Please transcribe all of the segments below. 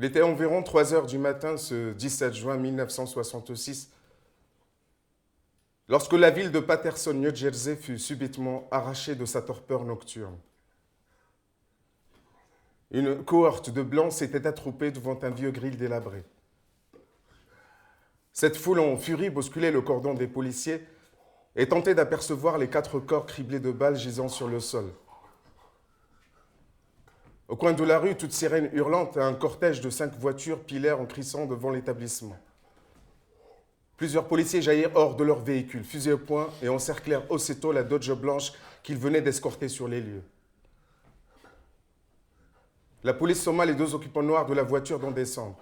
Il était environ 3 heures du matin ce 17 juin 1966 lorsque la ville de Paterson, New Jersey, fut subitement arrachée de sa torpeur nocturne. Une cohorte de blancs s'était attroupée devant un vieux grill délabré. Cette foule en furie bousculait le cordon des policiers et tentait d'apercevoir les 4 corps criblés de balles gisant sur le sol. Au coin de la rue, toute sirène hurlante, un cortège de 5 voitures pilèrent en crissant devant l'établissement. Plusieurs policiers jaillirent hors de leur véhicule, fusils au poing, et encerclèrent aussitôt la Dodge blanche qu'ils venaient d'escorter sur les lieux. La police somma les 2 occupants noirs de la voiture d'en descendre.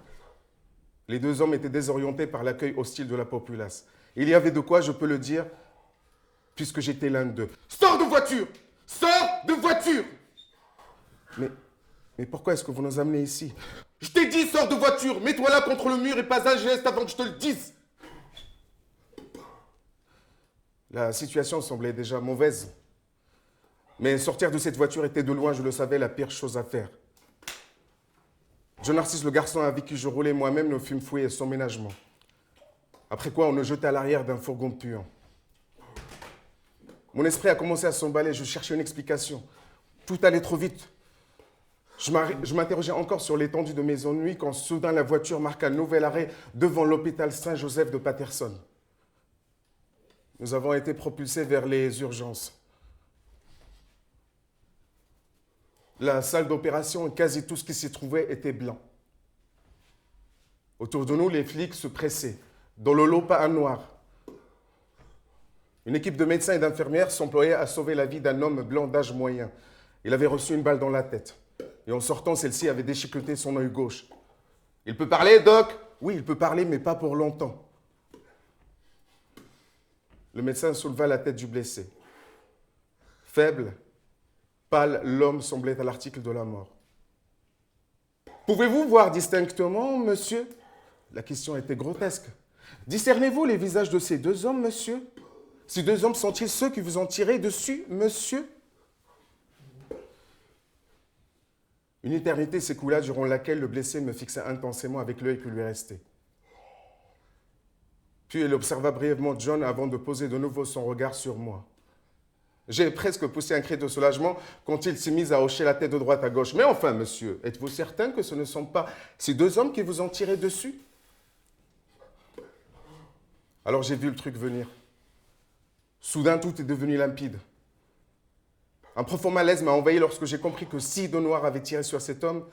Les 2 hommes étaient désorientés par l'accueil hostile de la populace. Il y avait de quoi, je peux le dire, puisque j'étais l'un d'eux. « Sors de voiture! Sors de voiture !» Mais pourquoi est-ce que vous nous amenez ici? Je t'ai dit, sors de voiture! Mets-toi là contre le mur et pas un geste avant que je te le dise! La situation semblait déjà mauvaise. Mais sortir de cette voiture était de loin, je le savais, la pire chose à faire. John Narcisse, le garçon avec qui je roulais moi-même, ne fut me fouiller sans ménagement. Après quoi, on me jetait à l'arrière d'un fourgon puant. Mon esprit a commencé à s'emballer, je cherchais une explication. Tout allait trop vite. Je m'interrogeais encore sur l'étendue de mes ennuis quand soudain la voiture marqua un nouvel arrêt devant l'hôpital Saint-Joseph de Paterson. Nous avons été propulsés vers les urgences. La salle d'opération et quasi tout ce qui s'y trouvait était blanc. Autour de nous, les flics se pressaient. Dans le lot, pas un noir. Une équipe de médecins et d'infirmières s'employait à sauver la vie d'un homme blanc d'âge moyen. Il avait reçu une balle dans la tête. Et en sortant, celle-ci avait déchiqueté son œil gauche. « Il peut parler, Doc ?» ?»« Oui, il peut parler, mais pas pour longtemps. » Le médecin souleva la tête du blessé. Faible, pâle, l'homme semblait à l'article de la mort. « Pouvez-vous voir distinctement, monsieur ?» La question était grotesque. « Discernez-vous les visages de ces 2 hommes, monsieur? Ces 2 hommes sont-ils ceux qui vous ont tiré dessus, monsieur ?» Une éternité s'écoula durant laquelle le blessé me fixa intensément avec l'œil qui lui restait. Puis il observa brièvement John avant de poser de nouveau son regard sur moi. J'ai presque poussé un cri de soulagement quand il s'est mis à hocher la tête de droite à gauche. « Mais enfin, monsieur, êtes-vous certain que ce ne sont pas ces 2 hommes qui vous ont tiré dessus ?» Alors j'ai vu le truc venir. Soudain, tout est devenu limpide. Un profond malaise m'a envahi lorsque j'ai compris que si 2 noirs avaient tiré sur cet homme,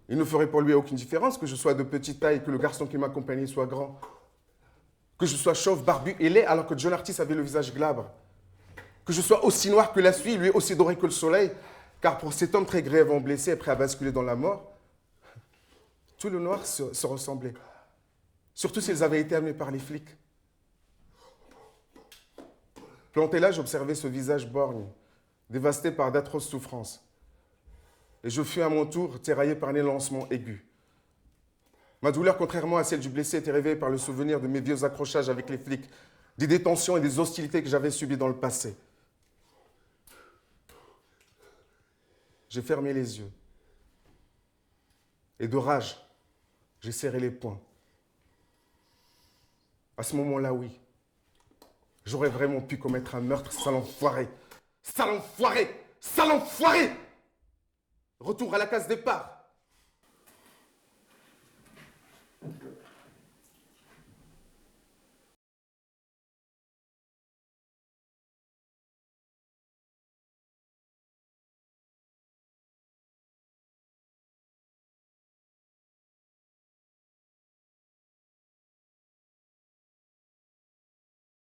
il ne ferait pour lui aucune différence que je sois de petite taille et que le garçon qui m'accompagnait soit grand. Que je sois chauve, barbu et laid alors que John Artis avait le visage glabre. Que je sois aussi noir que la suie, lui aussi doré que le soleil, car pour cet homme très grièvement blessé et prêt à basculer dans la mort, tout le noir se ressemblait. Surtout s'ils avaient été amenés par les flics. Planté là, j'observais ce visage borgne, dévasté par d'atroces souffrances. Et je fus à mon tour tiraillé par un élancement aigu. Ma douleur, contrairement à celle du blessé, était réveillée par le souvenir de mes vieux accrochages avec les flics, des détentions et des hostilités que j'avais subies dans le passé. J'ai fermé les yeux. Et de rage, j'ai serré les poings. À ce moment-là, oui, j'aurais vraiment pu commettre un meurtre, sale enfoiré. Sale enfoiré! Sale enfoiré! Retour à la case départ.